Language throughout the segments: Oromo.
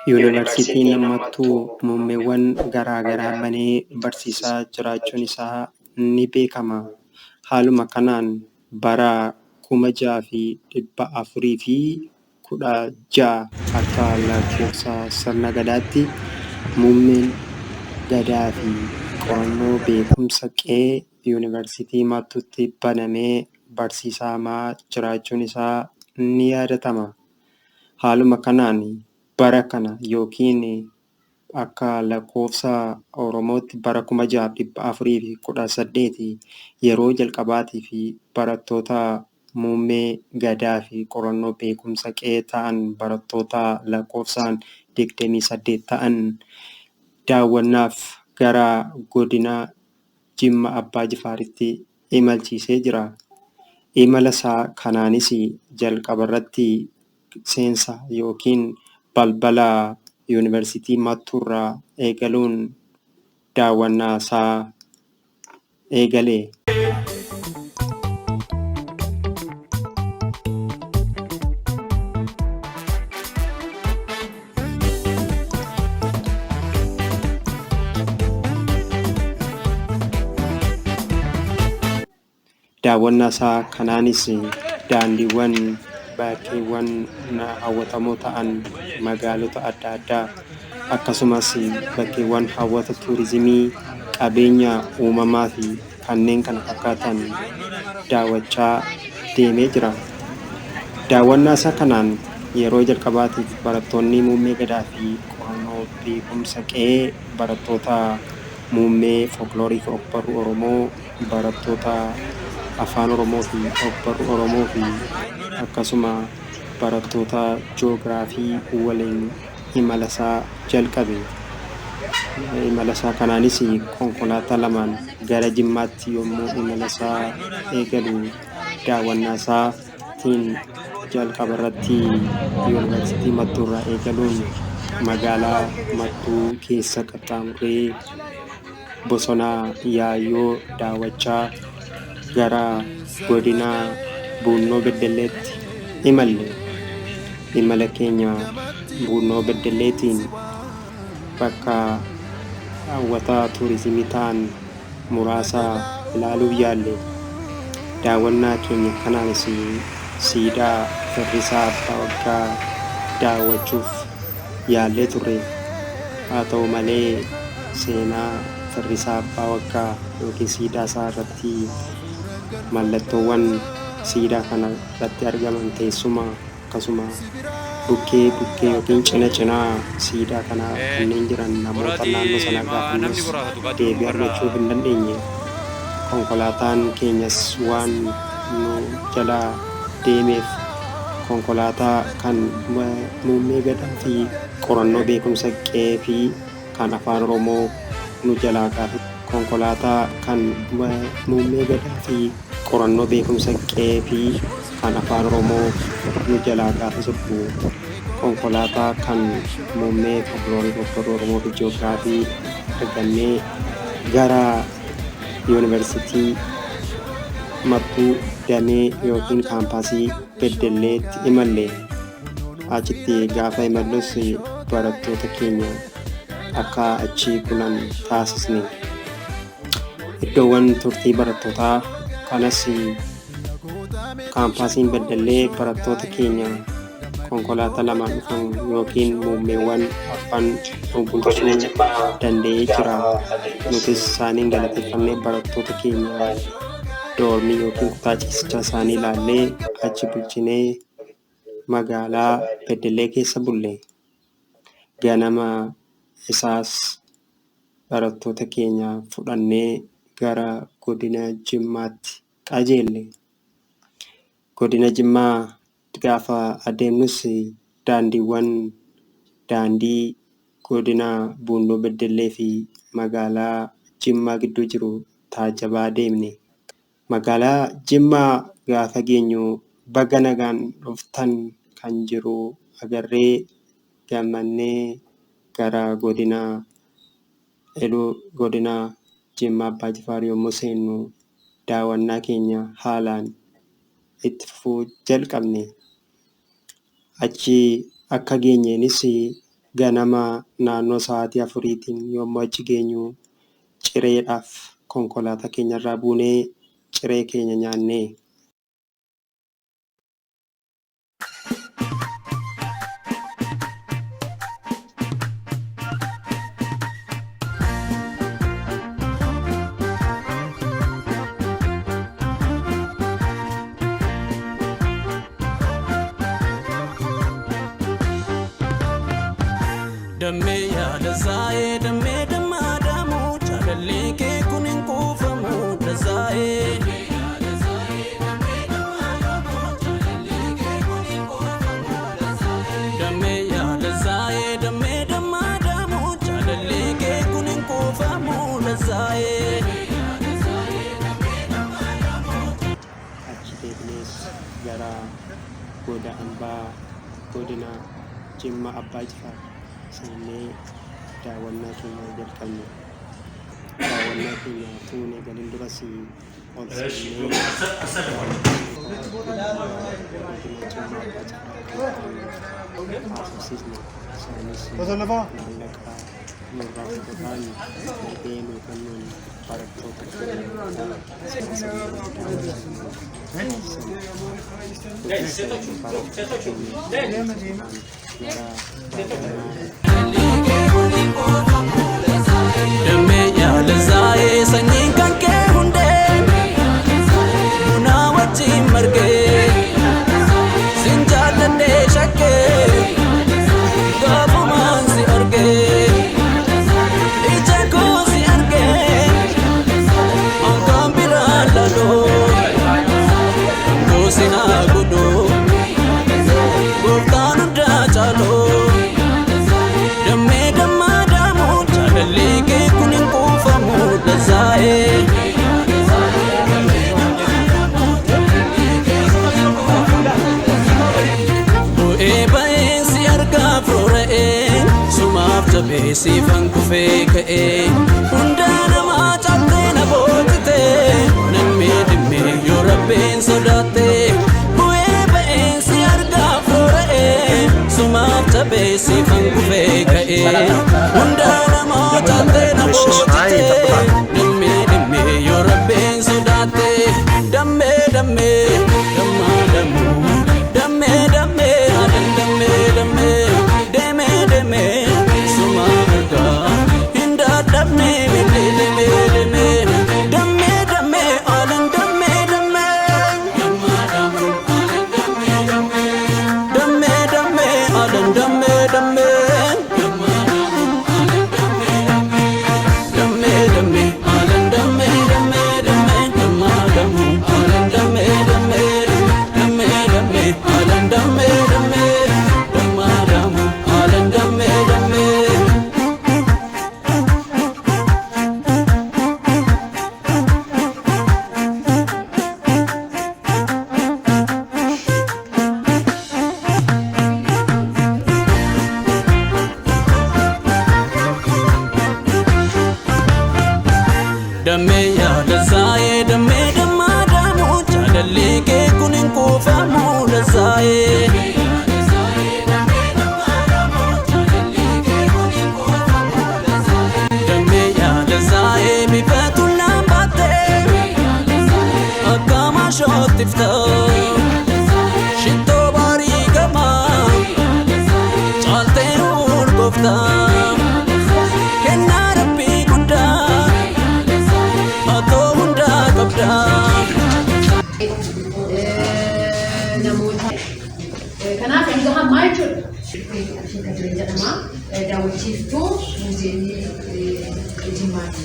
Yuunivarsiitiin ammattuu muummeewwan garaa garaa banee barsiisaa jiraachuun isaa ni beekama. Haaluma kanaan bara 6416 akka lakkoofsa sirna Gadaatti muummeen Gadaa fi qorannoo beekumsa qe'ee Yuunivarsiitii Mattuutti banamee barsiisamaa jiraachuun isaa ni yaadatama. Haaluma kanaan bara kana yookiin akka lakkoofsa Oromootti bara 6418 yeroo jalqabaatii fi barattoota muummee Gadaa fi qorannoo beekumsa qe'ee ta'an barattoota lakkoofsaan 28 ta'an daawwannaaf gara godina Jimma Abbaa Jifaaritti imalchiisee jira. Imala isaa kanaanis jalqabarratti seensa yookiin balbala Yuunivarsiitii Mattuurraa eegaluun daawwannaa isaa eegale. Daawwannaa isaa kanaanis daandiiwwan bakkeewwan hawwatamoo ta'an magaalota adda addaa akkasumas bakkeewwan hawwata tuurizimii qabeenya uumamaa fi kanneen kana fakkaatan daawwachaa deemee jira. Daawwannaa isaa kanaan yeroo jalqabaatiif barattoonni muummee Gadaa fi qorannoo beekumsa qe'ee barattoota muummee folkloorii fi ogbarruu Oromoo barattoota afaan Oromoo fi ogbarruu Oromoo fi akkasuma barattoota ji'oogiraafii waliin imala isaa jalqabe. Imala isaa kanaanis konkolaataa lamaan gara Jimmaatti yommuu imala isaa eegalu daawwannaa isaatiin jalqabarratti Yuunivarsiitii Mattuurraa eegaluun magaalaa Mattuu keessa qaxxaamuree bosona Yaayyoo daawwachaa gara godina Buunoo Beddelleetti imalle. Imala keenya Buunoo Beddelleetiin bakka hawwata tuurizimii ta'an muraasa ilaaluuf yaalle. Daawwannaa keenya kanaanis siidaa Firrisaa Abbaa Waggaa daawwachuuf yaallee turre. Haa ta'u malee seenaa Firrisaa Abbaa Waggaa yookiin siidaa isaa irratti mallattoowwan siidaa kana irratti argaman teessuma akkasuma bukkee yookiin cinaa siidaa kanaa kanneen jiran namoota naannoo sana gaafannus deebii argachuu hin dandeenye. Konkolaataan keenyas waan nu jalaa deemeef konkolaataa kan muummee Gadaa fi qorannoo beekumsa qe'ee fi kan afaan Oromoo nu jalaa gaafe. Konkolaataa kan muummee Gadaa fi qorannoo beekumsa qe'ee fi kan afaan Oromoo nu jalaa gaafe sobbu konkolaataa kan muummee folkloorii ogbarruu Oromoo fi ji'oogiraafii argannee gara Yuunivarsiitii Mattuu damee yookiin kaampaasii Beddelleetti imalle. Achitti gaafa imallus barattoota keenya akka achi bulan taasisne. Iddoowwan turtii barattootaa kanas kaampaasiin Beddellee barattoota keenya konkolaataa lamaan dhufan yookiin muummeewwan afaan bulchuu danda'ee jira. Nutis isaaniin galateeffannee barattoota keenya doormii yookiin kutaa ciisichaa isaanii ilaallee achi bulchinee magaalaa Beddellee keessa bulle. Ganama isaas barattoota keenya fudhannee gara godina Jimmaatti qajeelle. Godina Jimmaa gaafa adeemnus daandii godina Buunoo Beddellee fi magaalaa Jimmaa gidduu jiru taajabaa deemne. Magaalaa Jimmaa gaafa geenyu baga nagaan dhuftan kan jiru agarree gammannee gara godina Iluu godina Jimmaa Abbaa Jifaar yommuu seennu daawwannaa keenya haalaan itti fufuu jalqabne. Achii akka geenyeenis ganama naannoo sa'aatii 4tiin yommuu achi geenyu cireedhaaf konkolaataa keenyarraa buunee ciree keenya nyaannee Damme yaada zaa'ee damme dammaadhamu jaalallee kee kun hin kuufamu dazaa'ee. Damme yaada zaa'ee damme dammaadhamu jaalallee kee kun hin kuufamu dazaa'ee. achi deebinees gara goda hambaa godina Jimmaa Abbaa Jifaar seennee daawwannaa keenya jalqabne. Daawwannaa keenya tuunee galiin duras ol seennee haasofsiisne. Isaanis maallaqaa nurraa fuudhuudhaan deemuu kan nuun barattoota Damme yaada zaa'ee sanyiin kan kee hundee bunaa wajjin margee sin jaalladhee shakkee gaafumaan si argee ija koo si argee hangaan biraan laloo gosi naa godhoo gooftaan hundaa caaloo. Damme dammaadhamu jaalallee kee kun hin kuufamu dazaa'ee. Bu'ee ba'ee si argaaf roora'ee sumaaf jabee siifan kufee ka'ee hundaa namaa caaltee na boojitee nammee dhimmee yoo rabbeen sodaattee. Bu'ee ba'ee si argaaf roora'ee sumaaf jabee siifan kufee ka'ee hundaa namaa caaltee na boojitee nammee dhimmee yoo rabbeen sodaattee. Damme damme dammaadhamu damme damme adan damme damme deeme deeme suma argaa hin dadhabne deeme deeme deeme damme damme adan damme damme dammaadhamu adan damme damme damme damme adan damme damme dammaadhamu adan damme damme damme damme adan damme damme damme dammaadhamu adan damme damme damme damme adan damme damme dammaadhamu adan damme damme. Damme yaada zaa'ee damme dammaadhamu jaalallee kee kun hin kuufamu dazaa'ee. Damme yaada zaa'ee bifa tullaan baattee akka maashootif ta'u shittoo baarii gamaa caaltee urgooftaa kennaa rabbii guddaa. Atoo hundaa qabdaa. Kanaaf inni gahaa maal jechuudha? Isheen kan jiran jedhama. Daawwachiiftuu muuziyeemii Jimmaati.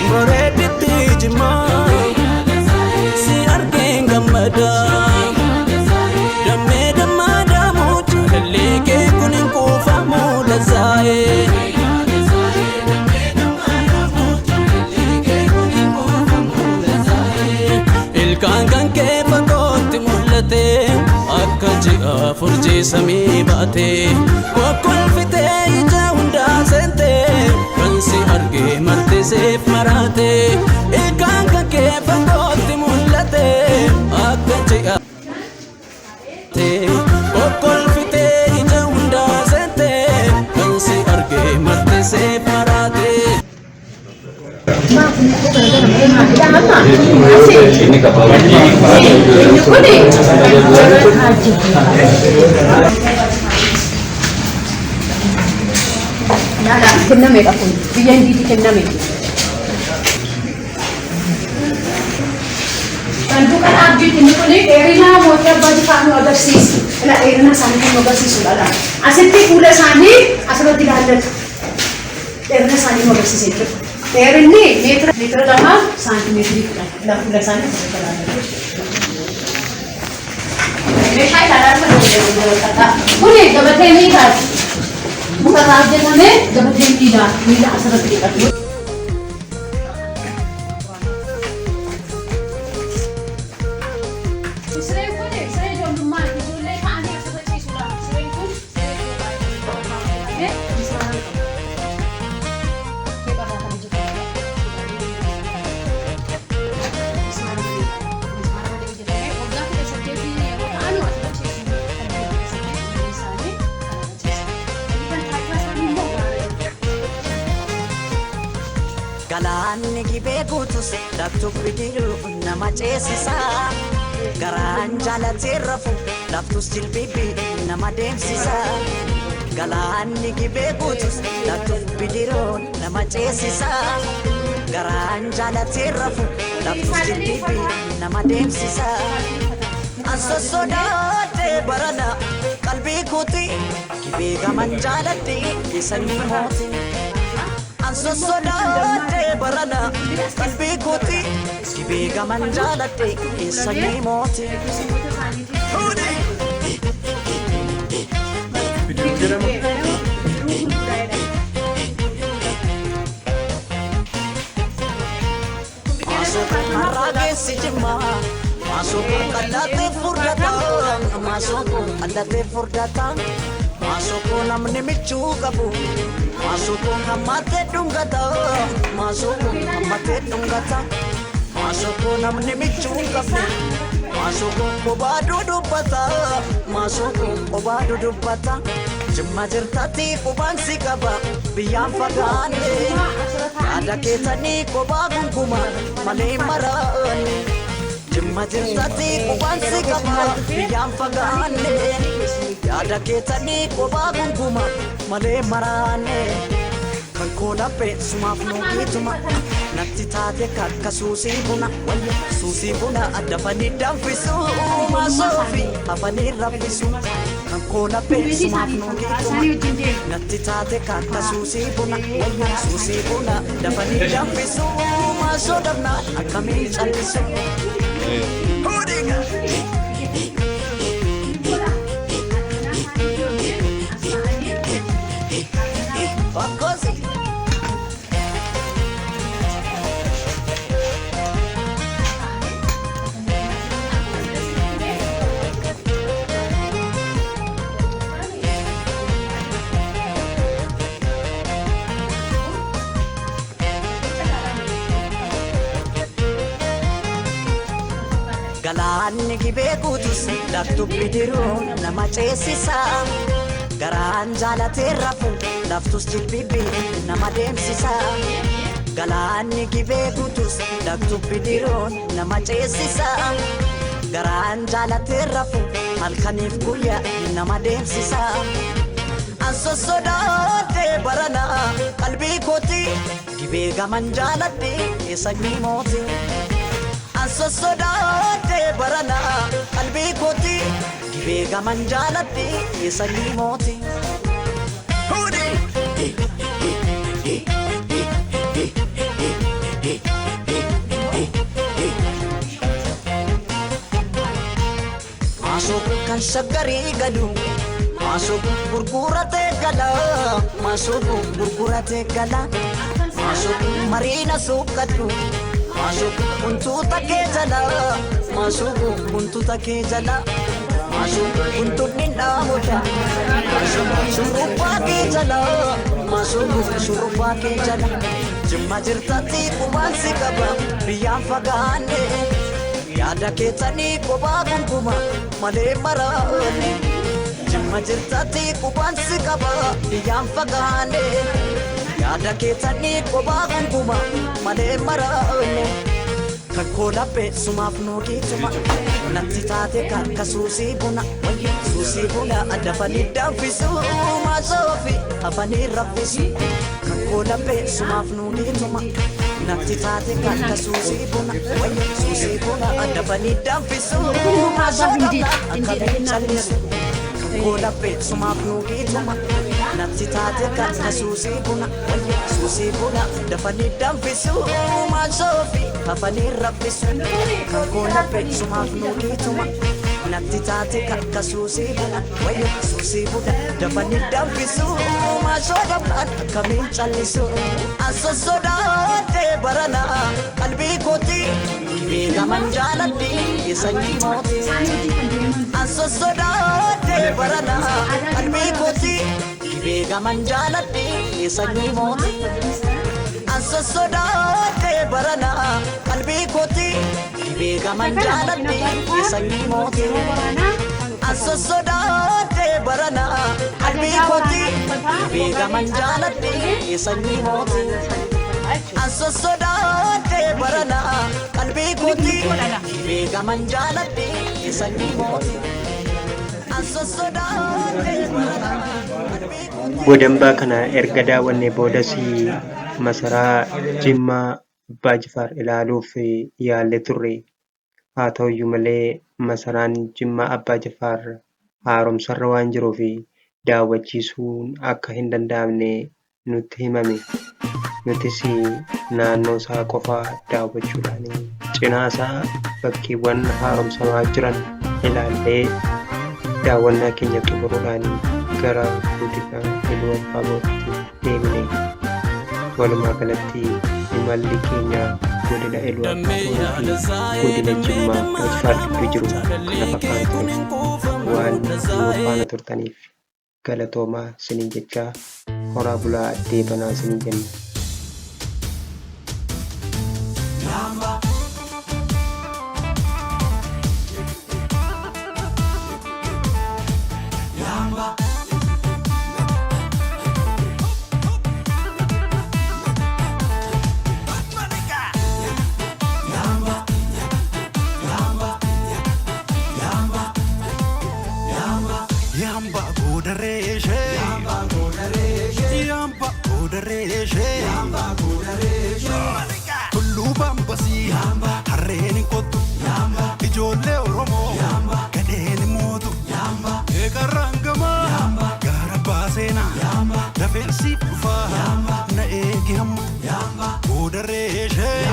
Bareeddatti Jimmaa si argeen gammadaa. Damme dammaadhamu jaalallee kee kun hin kuufamu dazaa'ee. Ilkaan kan kee furjii samii baate kokkolfitee ija hundaa seente kan si argee marti siif maraate ilkaan kan kee fagootti mul'ate akka ji'a kokkolfitee ija hundaa seente kan si argee marti siif maraate. Ini kapal lagi. Nada, kena make up pun. Biar di kena make. Tentukan abdi ini pun ni erina motor baju kamu agar sis. Kalau erina sani kamu agar sis sudah. Asyik pula sani, asal tidak ada. Erina sani kamu agar sis itu. Erina meter lama santimeter dah pula sani sudah ada. Mesai dah ada pun kata. Pun ni dapat ni kan. Bukan aja namanya dapat tidak asal tidak. Galaanni gibee guutus laktuuf bidiru nama ceesisa garaan jaalatee rafu laftus jilbibi nama deemsisa Galaanni gibee guutus laktuuf bidiru nama ceesisa garaan jaalatee rafu laftus jilbibi nama deemsisa Ansa sodaatee barana qalbii kooti gibee gaman jaaladhe keessanii mooti Ansa sodaatee barana qalbii kooti gibee gaman jaaladhe keessanii mooti Masukkan harrageessi jimmaa Masukkan allatee furdata Masukkan allatee furdata Masukkan namni michuu qabu Masukkan hammatee dhungata Masukkan hammatee dhungata Masukkan namni michuu qabu Masukkan kophaa dudubbata Masukkan kophaa dudubbata Jimma jirtatti qubaan si qaba biyyaan fagaanne Yaada keessanii kophaa gungumaa malee maraanne Jimma jirtatti qubaan si qaba biyyaan fagaanne Yaada keessanii kophaa gungumaa malee maraanne Kan koolaphee sumaaf nuugiituma Natti taate kakka suusii buna Suusii buna addafanii danfisu Maasoofi hafanii raffisu Kan koolaphee sumaaf nuugiituma Natti taate kakka suusii buna Suusii buna addafanii danfisu Maasoo dhabnaa akkamiin callisu Bakkosi Galaanni gibee guutus laktuuf bidiruu nama ceesisa Garaan jaalatee rafu laftus jilbibi nama deemsisa Galaanni gibee guutus laktuuf bidiruu nama ceesisa Garaan jaalatee rafu halkaniif guyyaa nama deemsisa Ansa sodaatee barana qalbii kooti gibee gaman jaaladhe keessanii mooti Ansa sodaatee barana qalbii kooti gibee gaman jaaladhe keessanii mooti Maasoof kan shaggarii gadu Maasoof gurguratee gala Maasoof gurguratee gala Maasoof mariina suuqadhu Maasoof buntuuta kee jala Maasoof buntuuta kee jala Masuk buntutin namuda Masuk surupaa kee jala Masuk surupaa kee jala Jimma jirtatti qubaan si qaba biyyaan fagaanne Yaada keessanii kophaa gonkumaa malee maraanne Jimma jirtatti qubaan si qaba biyyaan fagaanne Yaada keessanii kophaa gonkumaa malee maraanne Kan koolaphee sumaaf nuugiituma Natti taate kakka suusii buna Suusii buna dafanii danfisu Maasoofi hafanii raffisu Kan koolaphee sumaaf nuugiituma Natti taate kakka suusii buna Suusii buna dafanii danfisu Maasoofi akkamiin callisu Kan koolaphee sumaaf nuugiituma Natti taate kakka suusii buna Suusii buna dafanii danfisu Maasoofi hafanii raffisu Kan koolaphee sumaaf nuugiituma Natti taate kakka suusii buna Suusii buna dafanii danfisu Maasoofi akkamiin callisu Asossodaatee barana qalbii kooti Beekaman jaaladhi sanyii mooti Asossodaatee barana qalbii kooti Beekaman jaaladhi sanyii mooti Asossodaatee barana qalbii kooti Beekaman jaaladhi sanyii mooti Asossodaatee barana qalbii kooti Beekaman jaaladhi sanyii mooti Asossodaatee barana qalbii kooti Beekaman jaaladhi sanyii mooti Godambaa kana erga daawwannee boodas masaraa Jimmaa Abbaa Jifaar ilaaluuf yaallee turre. Haa ta'uyyuu malee masaraan Jimmaa Abbaa Jifaar haaromsarra waan jiruuf daawwachiisuun akka hin danda'amne nutti himame. Nutis naannoo isaa qofaa daawwachuudhaan cinaa isaa bakkeewwan haaromsamaa jiran ilaallee daawwannaa keenya xumuruudhaan gara godina Iluu Abbaa Booraatti deemne. Walumaa galatti imalli keenya godina Iluu Abbaa Booraatii godina Jimmaa Abbaa Jifaar gidduu jiru kana fakkaatu waan nu faana turtaniif galatoomaa isiniin jechaa horaa bulaa deebanaa isiniin jenna. Tulluu Bambasii harreen kottu ijoollee Oromoo gadheen mootu eegarraan gamaa gaara baaseenaa dafeensiif dhufaa na eegi hamma goodareeshee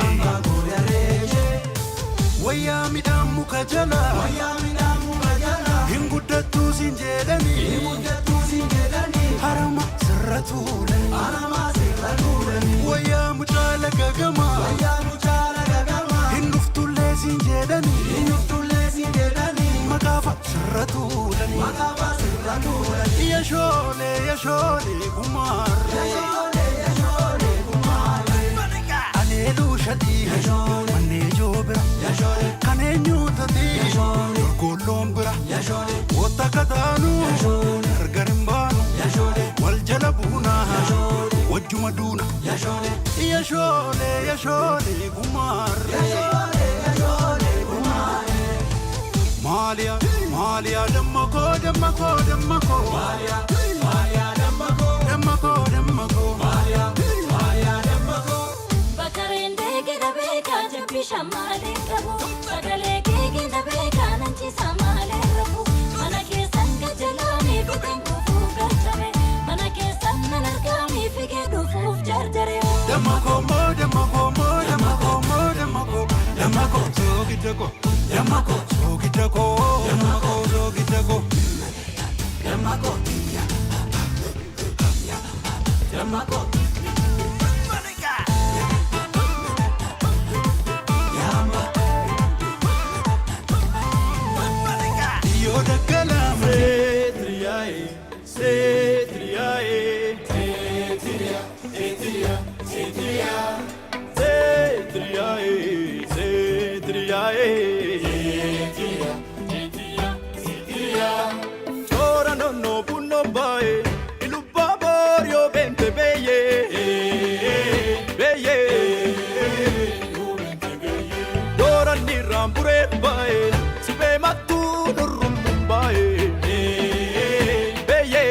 wayyaa midhaan muka jala hin guddattuu siin jedhanii harama sirra tuulanii wayyaa mucaala gagamaa hin dhuftullee siin jedhanii maqaafa sirra tuulanii yashoolee gumaarree aleeluu shadii mannee joobira kaneenyuutatii golloon bira wota kataanuu gargar hin baanu wal jala buunaa wajjuma duuna yashoolee gumaarree maaliyaa dammakoo Bakareen deegida beekaa jabbii shammaalee qabu sagalee keegida beekaa nanchiisa maalee rafu mana keessan gajalaanii fiteen kufuuf galchame mana keessan nan argaanii figee dhufuuf jarjare Dammakoo soogidakoo Yo Chora no punno bae, ilubba borio bente beye, beye. Dora ni rambure bae, sibe matu nurrum bae, beye,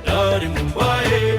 dari Mumbai.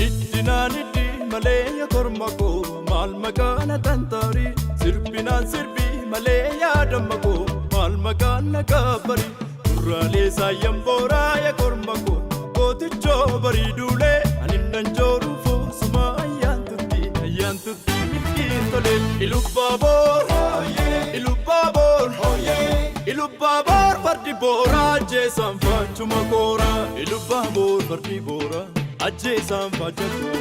Ittinaniti maleya kormako mal makana tantari sirbinan sirbi maleya damako mal makana kabari durale sayambora ya kormako koticho bari dule aninnan joru fo suma ayantuti mitkintole ilubabor ilubabor parti bora je sanfachuma kora ilubabor parti bora ajje sanfachuma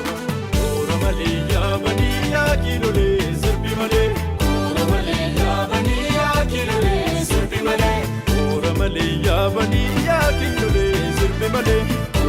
kora maliya maniya